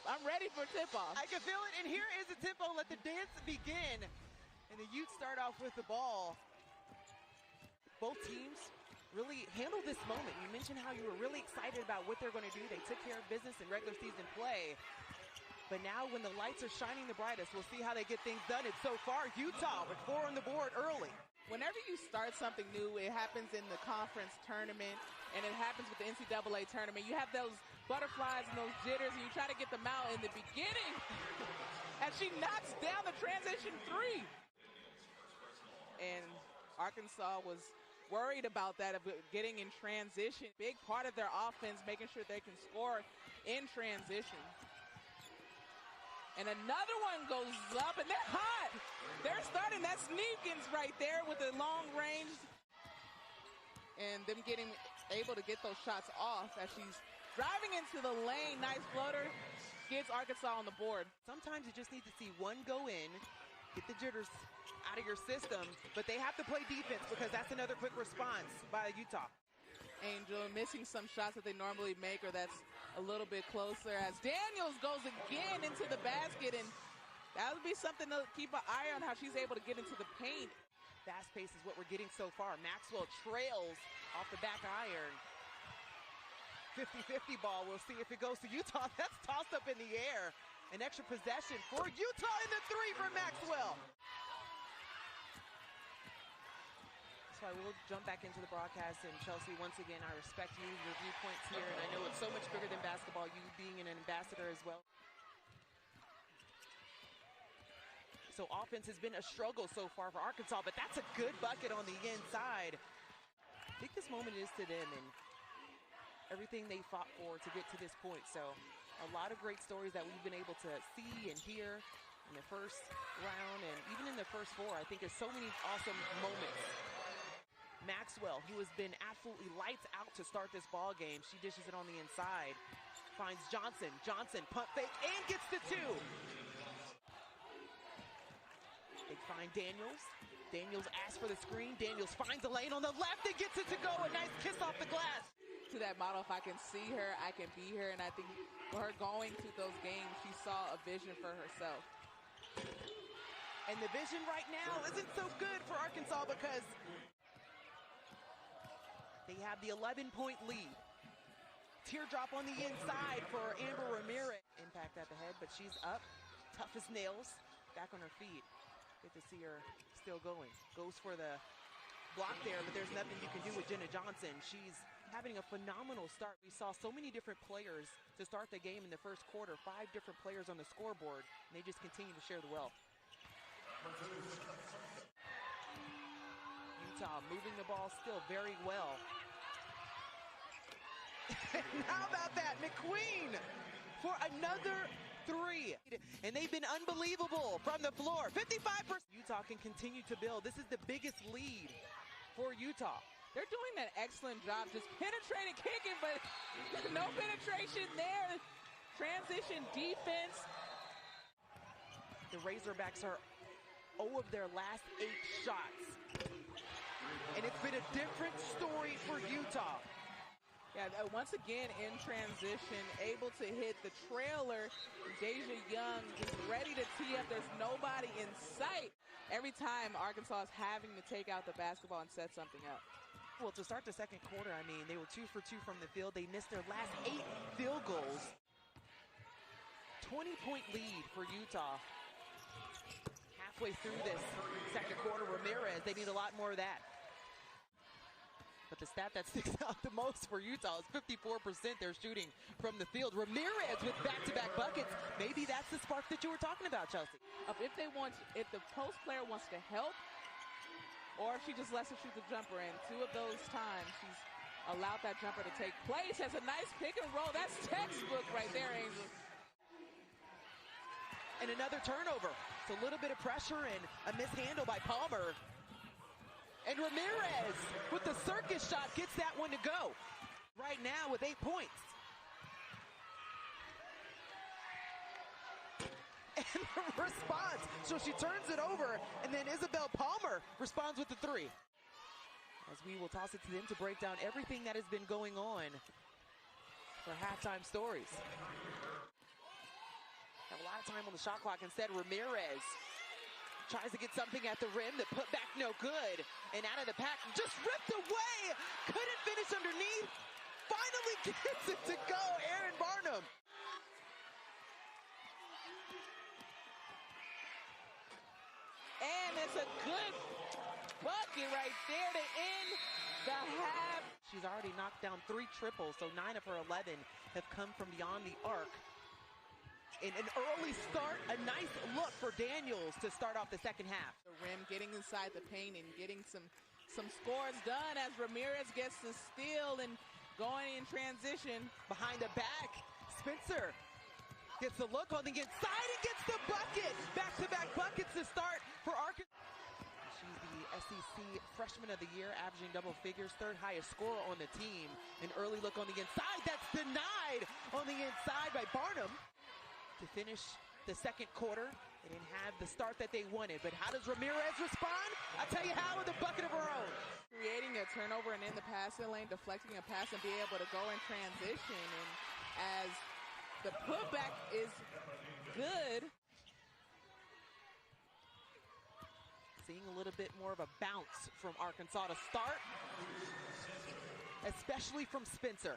I'm ready for tip-off. I can feel it, and here is the tempo. Let the dance begin. And the Utes start off with the ball. Both teams really handled this moment. You mentioned how you were really excited about what they're going to do. They took care of business in regular season play. But now when the lights are shining the brightest, we'll see how they get things done. And so far, Utah with 4 on the board early. Whenever you start something new, it happens in the conference tournament, and it happens with the NCAA tournament. You have those butterflies and those jitters, and you try to get them out in the beginning. And she knocks down the transition 3. And Arkansas was worried about that, of getting in transition. Big part of their offense, making sure they can score in transition. And another one goes up, and they're hot. They're starting. That's Sneakins right there with the long range. And them able to get those shots off as she's driving into the lane. Nice floater. Gets Arkansas on the board. Sometimes you just need to see one go in, get the jitters out of your system, but they have to play defense because that's another quick response by Utah. Angel missing some shots that they normally make, or that's a little bit closer, as Daniels goes again into the basket, and that would be something to keep an eye on, how she's able to get into the paint. Fast pace is what we're getting so far. Maxwell trails off the back iron. 50-50 ball. We'll see if it goes to Utah. That's tossed up in the air. An extra possession for Utah, in the 3 for Maxwell. So I will jump back into the broadcast, and Chelsea, once again, I respect you, your viewpoints here, and I know it's so much bigger than basketball, you being an ambassador as well. So offense has been a struggle so far for Arkansas, but that's a good bucket on the inside. I think this moment is to them and everything they fought for to get to this point. So a lot of great stories that we've been able to see and hear in the first round, and even in the first 4. I think there's so many awesome moments. Maxwell, who has been absolutely lights out to start this ball game. She dishes it on the inside. Finds Johnson. Johnson, pump fake, and gets the 2. They find Daniels. Daniels asks for the screen. Daniels finds the lane on the left and gets it to go. A nice kiss off the glass. To that model, if I can see her, I can be her. And I think for her going to those games, she saw a vision for herself. And the vision right now isn't so good for Arkansas because they have the 11-point lead. Teardrop on the inside for Amber Ramirez. Impact at the head, but she's up. Tough as nails. Back on her feet. Good to see her still going. Goes for the block there, but there's nothing you can do with Jenna Johnson. She's having a phenomenal start. We saw so many different players to start the game in the first quarter. 5 different players on the scoreboard, and they just continue to share the wealth. Utah moving the ball still very well. How about that? McQueen for another 3. And they've been unbelievable from the floor. 55%. Utah can continue to build. This is the biggest lead for Utah. They're doing that excellent job just penetrating, kicking, but no penetration there. Transition defense. The Razorbacks are 0 of their last 8 shots. And it's been a different story for Utah. Yeah, once again in transition, able to hit the trailer. Deja Young just ready to tee up. There's nobody in sight. Every time Arkansas is having to take out the basketball and set something up. Well, to start the second quarter, I mean, they were 2 for 2 from the field. They missed their last 8 field goals. 20-point lead for Utah. Halfway through this second quarter, Ramirez, they need a lot more of that. But the stat that sticks out the most for Utah is 54% they're shooting from the field. Ramirez with back-to-back buckets. Maybe that's the spark that you were talking about, Chelsea. If the post player wants to help, or if she just lets her shoot the jumper, and 2 of those times she's allowed that jumper to take place. Has a nice pick and roll. That's textbook right there, Angel. And another turnover. It's a little bit of pressure and a mishandle by Palmer. And Ramirez with the circus shot gets that one to go. Right now with 8 points. And the response. So she turns it over, and then Isabel Palmer responds with the 3. As we will toss it to them to break down everything that has been going on for halftime stories. lot of time on the shot clock. Instead, Ramirez tries to get something at the rim. The putback no good. And out of the pack, just ripped away. Couldn't finish underneath. Finally gets it to go, Aaron Barnum. And it's a good bucket right there to end the half. She's already knocked down 3 triples, so 9 of her 11 have come from beyond the arc. In an early start, a nice look for Daniels to start off the second half. The rim getting inside the paint and getting some scores done as Ramirez gets the steal and going in transition. Behind the back, Spencer gets the look on the inside and gets the bucket. Back-to-back buckets to start for Arkansas. She's the SEC Freshman of the Year, averaging double figures, 3rd highest scorer on the team. An early look on the inside, that's denied on the inside by Barnum. To finish the second quarter, they didn't have the start that they wanted, but how does Ramirez respond? I'll tell you how, with a bucket of her own. Creating a turnover and in the passing lane, deflecting a pass and being able to go in transition. And as the putback is good. Seeing a little bit more of a bounce from Arkansas to start, especially from Spencer.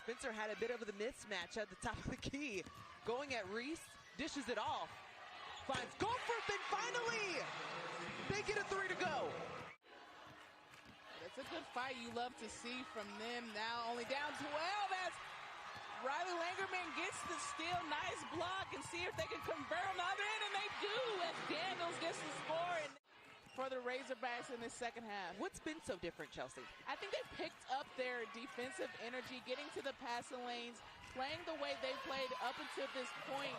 Spencer had a bit of the mismatch at the top of the key. Going at Reese, dishes it off, finds Goldfirth, and finally they get a 3 to go. That's a good fight you love to see from them. Now only down 12 as Riley Langerman gets the steal. Nice block, and see if they can convert on the other end, and they do as Daniels gets the score and for the Razorbacks in this second half. What's been so different, Chelsea? I think they picked up their defensive energy, getting to the passing lanes, playing the way they played up until this point.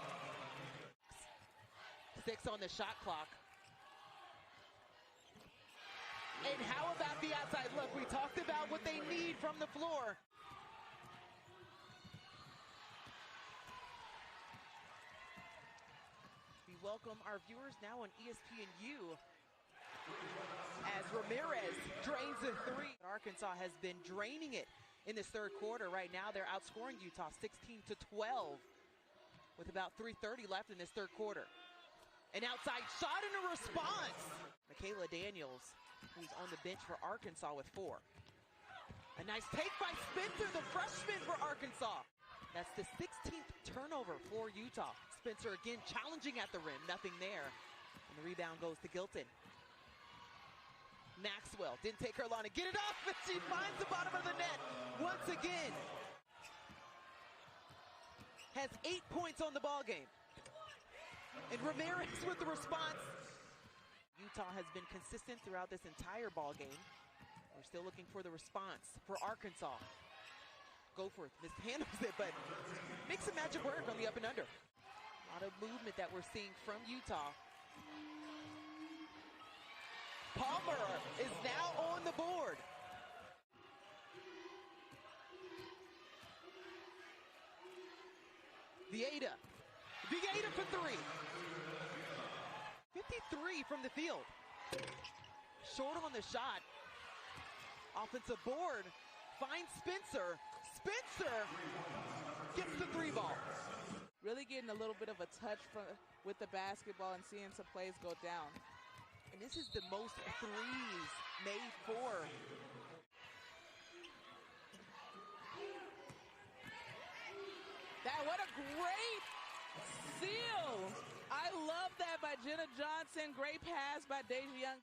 6 on the shot clock. And how about the outside look? We talked about what they need from the floor. We welcome our viewers now on ESPNU as Ramirez drains the 3. Arkansas has been draining it in this third quarter. Right now, they're outscoring Utah 16-12 with about 3:30 left in this third quarter. An outside shot and a response. Michaela Daniels, who's on the bench for Arkansas, with 4. A nice take by Spencer, the freshman for Arkansas. That's the 16th turnover for Utah. Spencer again challenging at the rim, nothing there. And the rebound goes to Gilton. Maxwell didn't take her long to get it off, but she finds the bottom of the net once again. Has 8 points on the ball game. And Ramirez with the response. Utah has been consistent throughout this entire ball game. We're still looking for the response for Arkansas. Goforth mishandles it, but makes some magic work on the up and under. A lot of movement that we're seeing from Utah. Palmer is now on the board. Vieta for 3. 53 from the field. Short on the shot. Offensive board. Finds Spencer. Spencer gets the 3 ball. Really getting a little bit of a touch with the basketball and seeing some plays go down. And this is the most threes made for. What a great seal. I love that by Jenna Johnson. Great pass by Deja Young.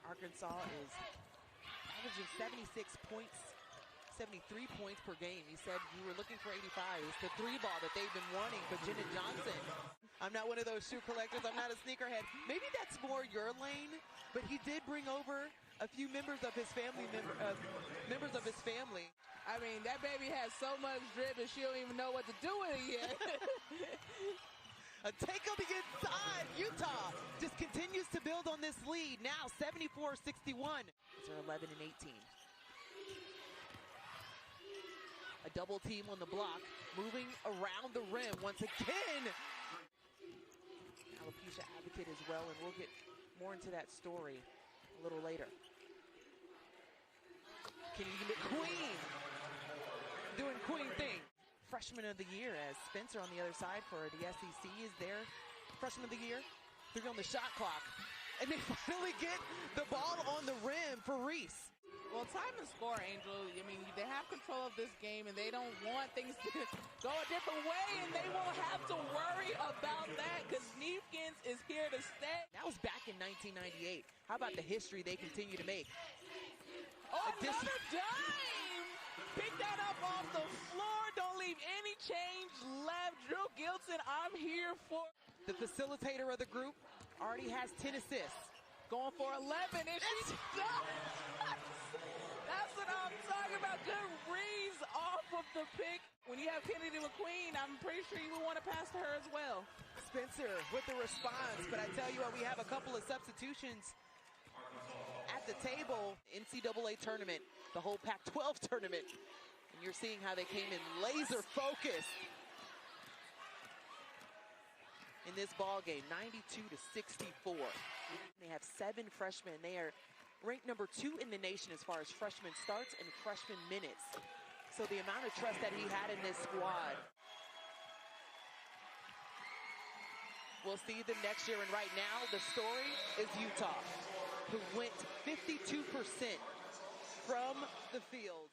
Arkansas is averaging 73 points per game. He said you were looking for 85. It's the 3 ball that they've been wanting, but Jenna Johnson. I'm not one of those shoe collectors. I'm not a sneakerhead. Maybe that's more your lane, but he did bring over a few members of his family. I mean, that baby has so much drip and she don't even know what to do with it yet. A take on the inside. Utah just continues to build on this lead. Now 74-61. These are 11 and 18. A double team on the block, moving around the rim once again. Alopecia advocate as well, and we'll get more into that story a little later. Kenny McQueen doing Queen thing. freshman of the year, as Spencer on the other side for the SEC is their freshman of the year. 3 on the shot clock. And they finally get the ball on the rim for Reese. Well, time and score, Angel. I mean, they have control of this game, and they don't want things to go a different way, and they won't have to worry about that because Neefkins is here to stay. That was back in 1998. How about the history they continue to make? Oh, another dime! Pick that up off the floor. Don't leave any change left. Drew Gilson, I'm here for. The facilitator of the group already has 10 assists. Going for 11, and she does! That's what I'm talking about. Good reads off of the pick. When you have Kennedy McQueen, I'm pretty sure you would want to pass to her as well. Spencer with the response, but I tell you what, we have a couple of substitutions at the table. NCAA tournament, the whole Pac-12 tournament, and you're seeing how they came in laser focused in this ball game, 92-64. They have 7 freshmen. They are ranked number 2 in the nation as far as freshman starts and freshman minutes. So the amount of trust that he had in this squad. We'll see them next year, and right now the story is Utah, who went 52% from the field.